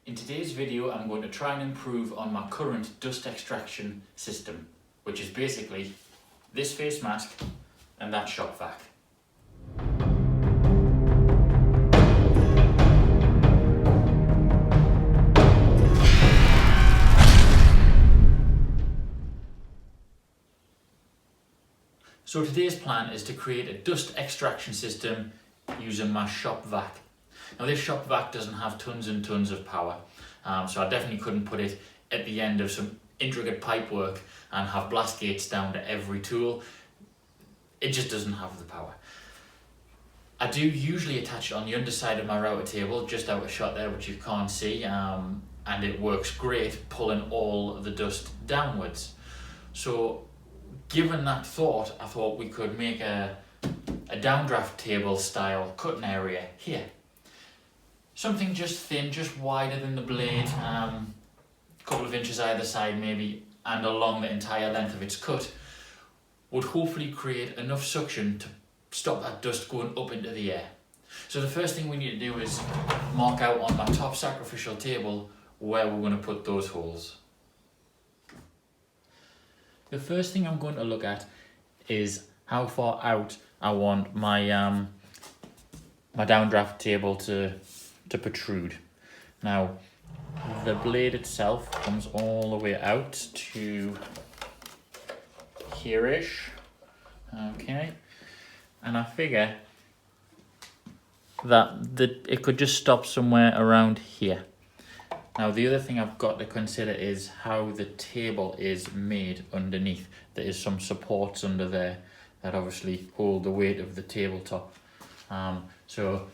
In today's video, I'm going to try and improve on my current dust extraction system, which is basically this face mask and that shop vac. So today's plan is to create a dust extraction system using my shop vac. Now this shop vac doesn't have tons and tons of power, so I definitely couldn't put it at the end of some intricate pipe work and have blast gates down to every tool. It just doesn't have the power. I do usually attach it on the underside of my router table, just out of shot there, which you can't see, and it works great pulling all the dust downwards. So given that thought, I thought we could make a downdraft table style cutting area here. Something just thin, just wider than the blade, a couple of inches either side maybe, and along the entire length of its cut, would hopefully create enough suction to stop that dust going up into the air. So the first thing we need to do is mark out on my top sacrificial table where we're going to put those holes. The first thing I'm going to look at is how far out I want my my downdraft table to protrude. Now the blade itself comes all the way out to here-ish, okay, and I figure that it could just stop somewhere around here. Now the other thing I've got to consider is how the table is made underneath. There is some supports under there that obviously hold the weight of the tabletop. So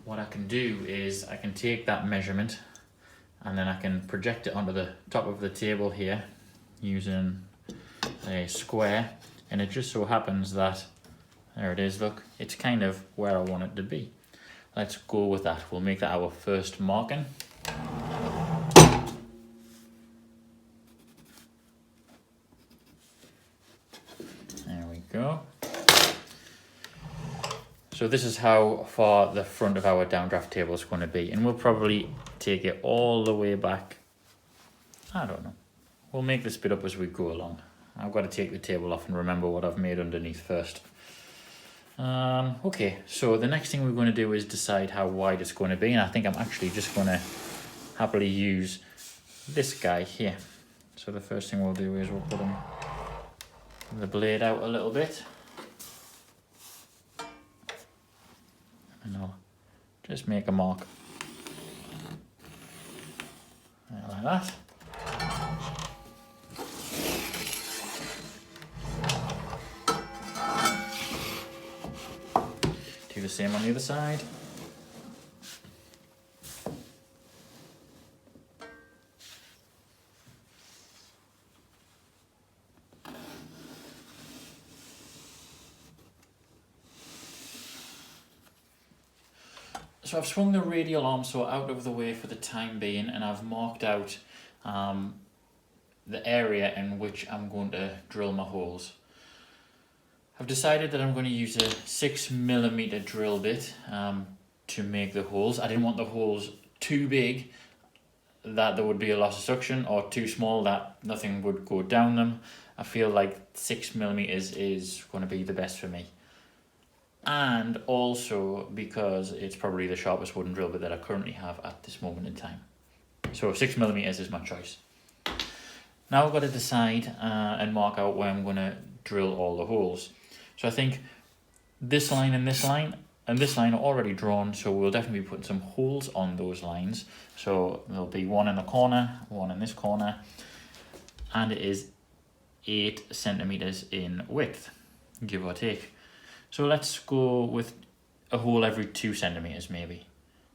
what I can do is I can take that measurement and then I can project it onto the top of the table here using a square, and it just so happens that there it is, look, it's kind of where I want it to be. Let's go with that. We'll make that our first marking. There we go. So this is how far the front of our downdraft table is going to be, and we'll probably take it all the way back. I don't know. We'll make this bit up as we go along. I've got to take the table off and remember what I've made underneath first. Okay, so the next thing we're going to do is decide how wide it's going to be, and I think I'm actually just going to happily use this guy here. So the first thing we'll do is we'll put the blade out a little bit, and I'll just make a mark like that. Do the same on the other side. So I've swung the radial arm saw out of the way for the time being, and I've marked out the area in which I'm going to drill my holes. I've decided that I'm going to use a 6mm drill bit to make the holes. I didn't want the holes too big that there would be a loss of suction, or too small that nothing would go down them. I feel like 6mm is going to be the best for me. And also because it's probably the sharpest wooden drill bit that I currently have at this moment in time. So 6mm is my choice. Now I've got to decide and mark out where I'm going to drill all the holes. So I think this line and this line and this line are already drawn, so we'll definitely be putting some holes on those lines. So there'll be one in the corner, one in this corner, and it is 8 centimeters in width, give or take. So let's go with a hole every 2 centimeters maybe.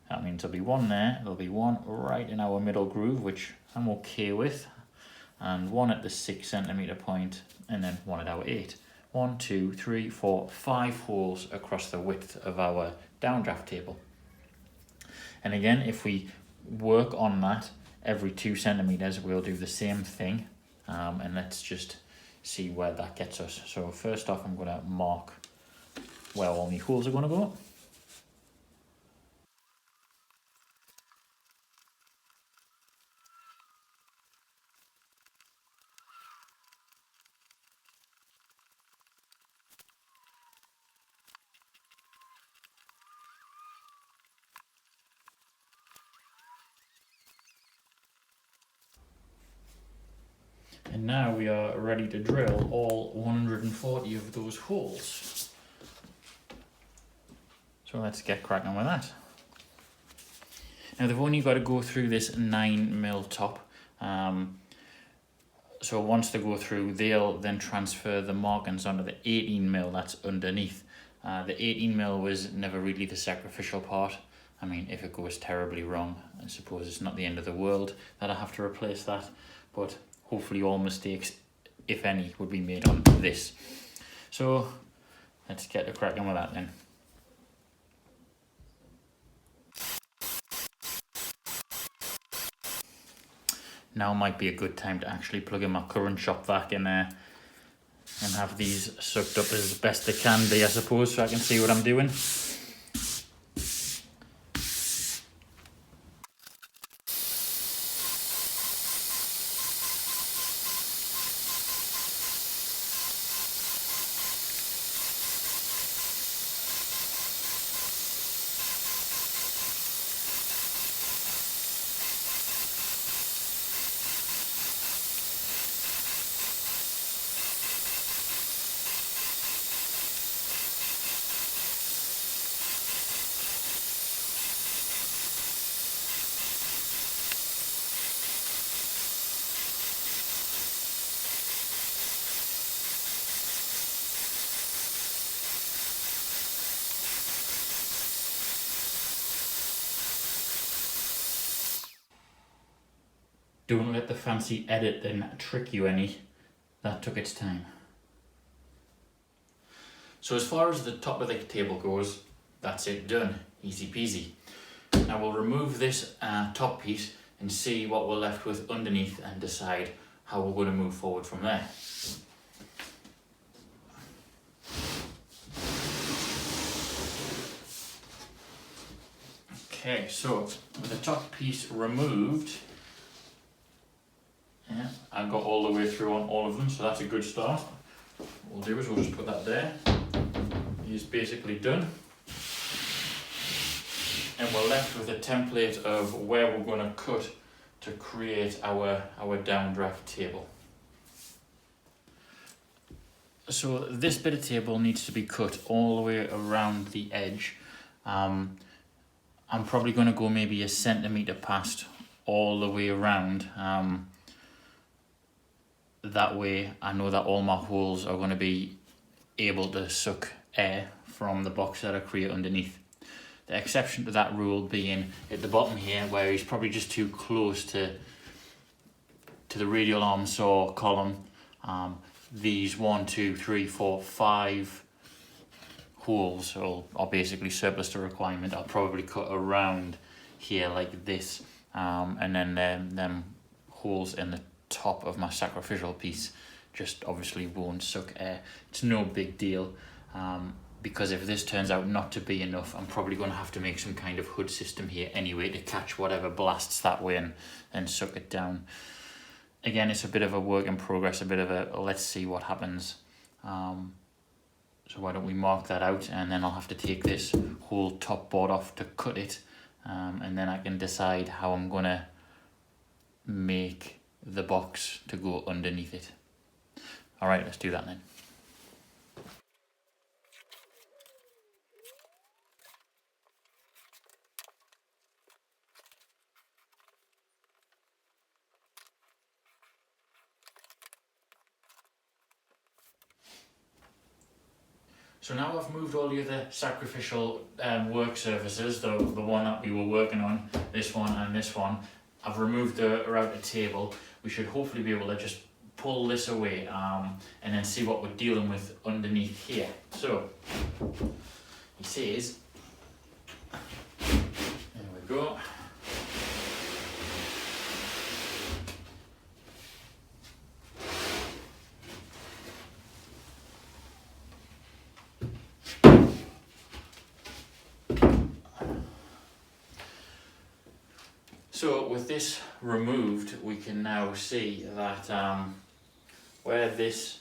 That means there'll be one there, there'll be one right in our middle groove, which I'm okay with, and one at the 6 centimeter point, and then one at our 8. 1, 2, 3, 4, 5 holes across the width of our downdraft table. And again, if we work on that every 2 centimeters, we'll do the same thing, and let's just see where that gets us. So first off, I'm going to mark where all my holes are going to go. now we are ready to drill all 140 of those holes. So let's get cracking with that. Now they've only got to go through this 9mm top. So once they go through, they'll then transfer the markings onto the 18mm that's underneath. The 18mm was never really the sacrificial part. I mean, if it goes terribly wrong, I suppose it's not the end of the world that I have to replace that. But hopefully all mistakes, if any, would be made on this. So let's get cracking with that then. Now might be a good time to actually plug in my current shop vac in there and have these sucked up as best they can be, I suppose, so I can see what I'm doing. Don't let the fancy edit then trick you any. That took its time. So as far as the top of the table goes, that's it, done. Easy peasy. Now we'll remove this top piece and see what we're left with underneath and decide how we're going to move forward from there. Okay, so with the top piece removed, yeah, I've got all the way through on all of them, so that's a good start. What we'll do is we'll just put that there. He's basically done. And we're left with a template of where we're going to cut to create our downdraft table. So this bit of table needs to be cut all the way around the edge. I'm probably going to go maybe 1 centimetre past all the way around. That way I know that all my holes are going to be able to suck air from the box that I create underneath. The exception to that rule being at the bottom here, where he's probably just too close to the radial arm saw column. These 1, 2, 3, 4, 5 holes are basically surplus to requirement. I'll probably cut around here like this, and then them holes in the top of my sacrificial piece just obviously won't suck air. It's no big deal, because if this turns out not to be enough, I'm probably going to have to make some kind of hood system here anyway to catch whatever blasts that way and suck it down. Again, it's a bit of a work in progress, a bit of a let's see what happens. So why don't we mark that out, and then I'll have to take this whole top board off to cut it, and then I can decide how I'm going to make the box to go underneath it. Alright, let's do that then. So now I've moved all the other sacrificial work surfaces, the one that we were working on, this one and this one. I've removed the outer table. We should hopefully be able to just pull this away and then see what we're dealing with underneath here. So, he says, there we go. So with this removed, we can now see that where this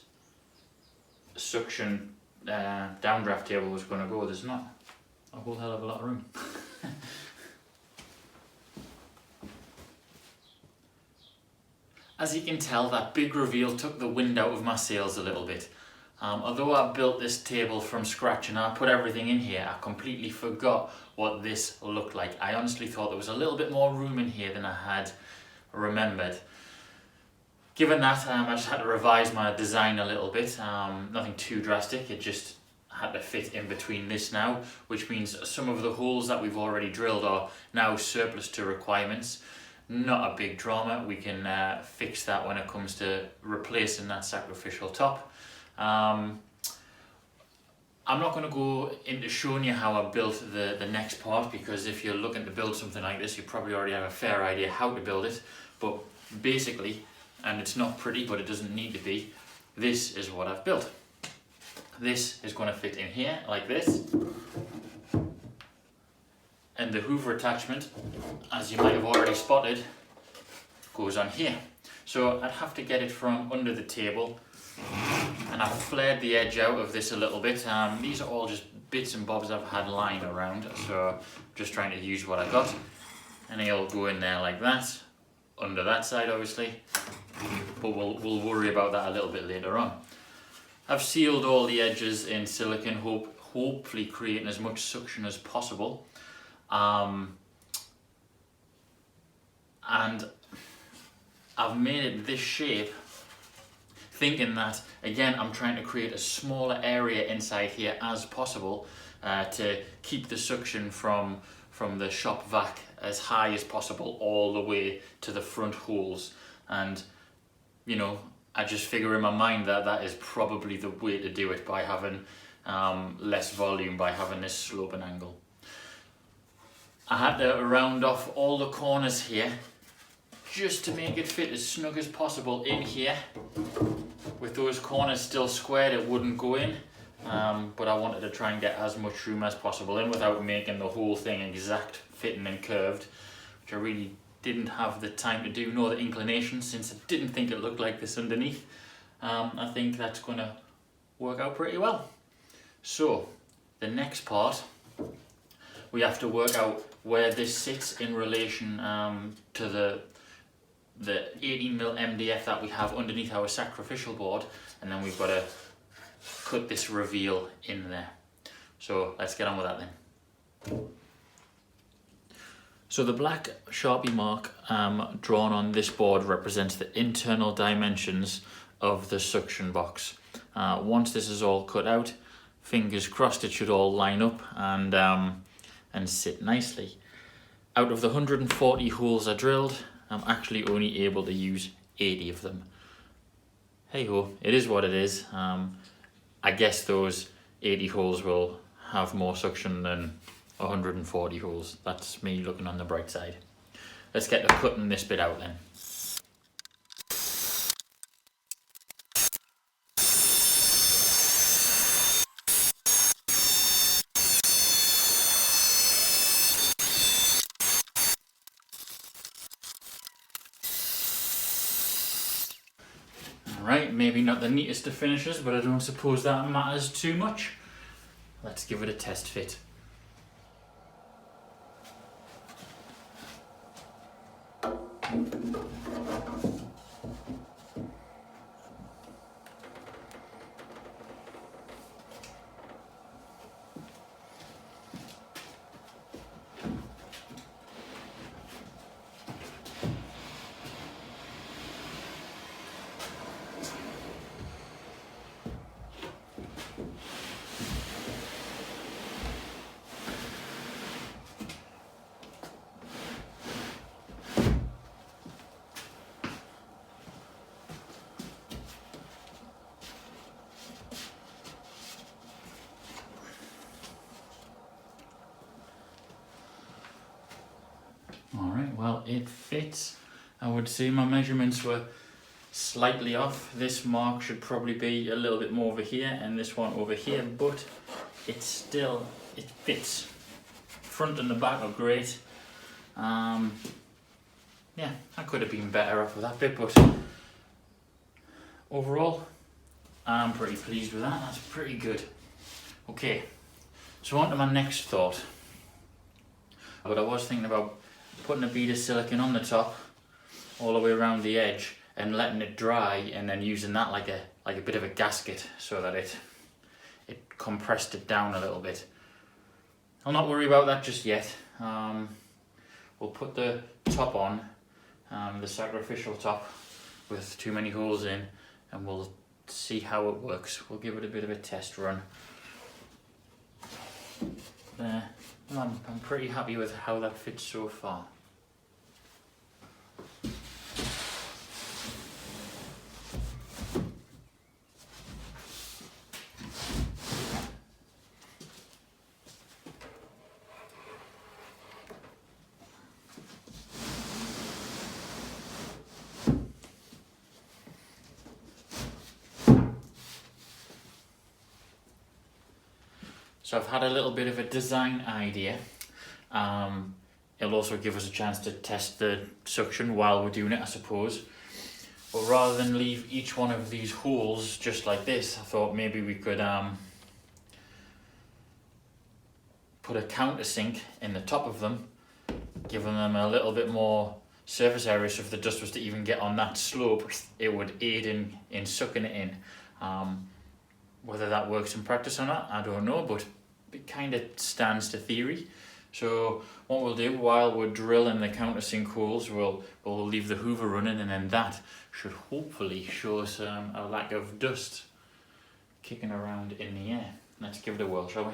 suction downdraft table was going to go, there's not a whole hell of a lot of room. As you can tell, that big reveal took the wind out of my sails a little bit. Although I built this table from scratch and I put everything in here, I completely forgot what this looked like. I honestly thought there was a little bit more room in here than I had remembered. Given that, I just had to revise my design a little bit. Nothing too drastic, it just had to fit in between this now, which means some of the holes that we've already drilled are now surplus to requirements. Not a big drama, we can fix that when it comes to replacing that sacrificial top. I'm not going to go into showing you how I built the next part, because if you're looking to build something like this, you probably already have a fair idea how to build it. But basically, and it's not pretty, but it doesn't need to be, this is what I've built. This is going to fit in here like this, and the hoover attachment, as you might have already spotted, goes on here. So I'd have to get it from under the table, and I've flared the edge out of this a little bit. These are all just bits and bobs I've had lying around, so I'm just trying to use what I got, and they'll go in there like that, under that side obviously, but we'll worry about that a little bit later on. I've sealed all the edges in silicone, hopefully creating as much suction as possible. And I've made it this shape, thinking that, again, I'm trying to create a smaller area inside here as possible to keep the suction from the shop vac as high as possible all the way to the front holes. And, you know, I just figure in my mind that that is probably the way to do it, by having less volume, by having this sloping angle. I had to round off all the corners here just to make it fit as snug as possible in here. With those corners still squared, it wouldn't go in, but I wanted to try and get as much room as possible in without making the whole thing exact fitting and curved, which I really didn't have the time to do, nor the inclination, since I didn't think it looked like this underneath. I think that's going to work out pretty well. So the next part, we have to work out where this sits in relation to the 18mm MDF that we have underneath our sacrificial board, and then we've got to cut this reveal in there. So let's get on with that then. So the black Sharpie mark drawn on this board represents the internal dimensions of the suction box. Once this is all cut out, fingers crossed it should all line up and sit nicely. Out of the 140 holes I drilled, I'm actually only able to use 80 of them. Hey ho, it is what it is. I guess those 80 holes will have more suction than 140 holes. That's me looking on the bright side. Let's get to cutting this bit out then. Alright, maybe not the neatest of finishes, but I don't suppose that matters too much. Let's give it a test fit. Alright, well, it fits. I would say my measurements were slightly off. This mark should probably be a little bit more over here and this one over here, but it fits. Front and the back are great. Yeah, I could have been better off with that bit, but overall, I'm pretty pleased with that. That's pretty good. Okay, so on to my next thought. But I was thinking about putting a bead of silicone on the top all the way around the edge and letting it dry, and then using that like a bit of a gasket so that it compressed it down a little bit. I'll not worry about that just yet. We'll put the top on, the sacrificial top with too many holes in, and we'll see how it works. We'll give it a bit of a test run. There. Well, I'm pretty happy with how that fits so far. So I've had a little bit of a design idea. It'll also give us a chance to test the suction while we're doing it, I suppose. But rather than leave each one of these holes just like this, I thought maybe we could put a countersink in the top of them, giving them a little bit more surface area, so if the dust was to even get on that slope, it would aid in sucking it in. Whether that works in practice or not, I don't know, but it kind of stands to theory. So what we'll do while we're drilling the countersink holes, we'll leave the hoover running, and then that should hopefully show us a lack of dust kicking around in the air. Let's give it a whirl, shall we?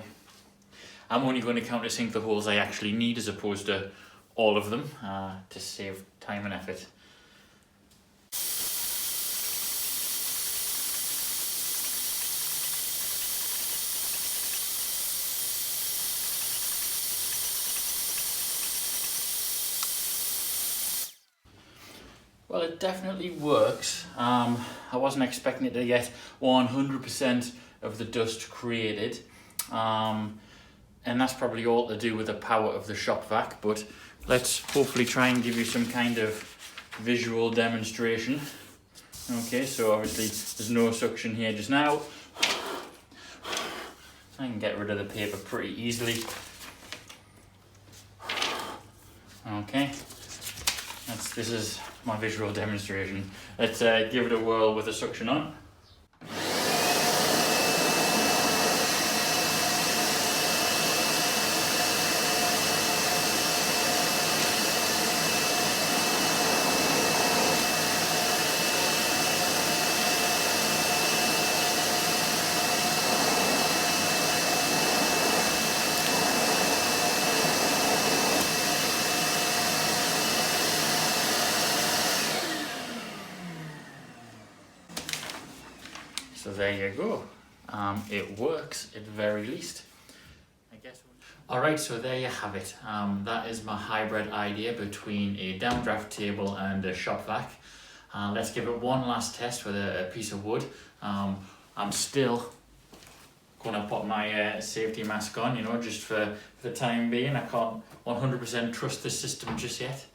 I'm only going to countersink the holes I actually need as opposed to all of them, to save time and effort. Well, it definitely works. I wasn't expecting it to get 100% of the dust created. And that's probably all to do with the power of the shop vac, but let's hopefully try and give you some kind of visual demonstration. Okay, so obviously there's no suction here just now. I can get rid of the paper pretty easily. Okay, this is my visual demonstration. Let's give it a whirl with the suction on. So there you go. It works at the very least, I guess. Alright, so there you have it. That is my hybrid idea between a downdraft table and a shop vac. Let's give it one last test with a piece of wood. I'm still going to put my safety mask on, you know, just for the time being. I can't 100% trust this system just yet.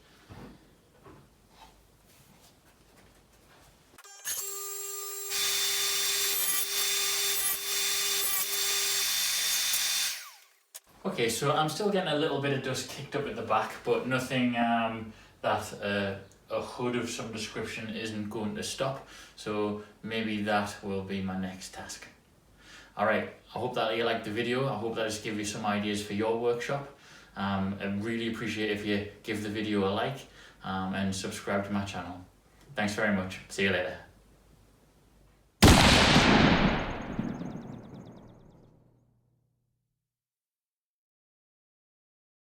Okay, so I'm still getting a little bit of dust kicked up at the back, but nothing that a hood of some description isn't going to stop. So maybe that will be my next task. Alright, I hope that you liked the video. I hope that has given you some ideas for your workshop. I really appreciate if you give the video a like and subscribe to my channel. Thanks very much. See you later.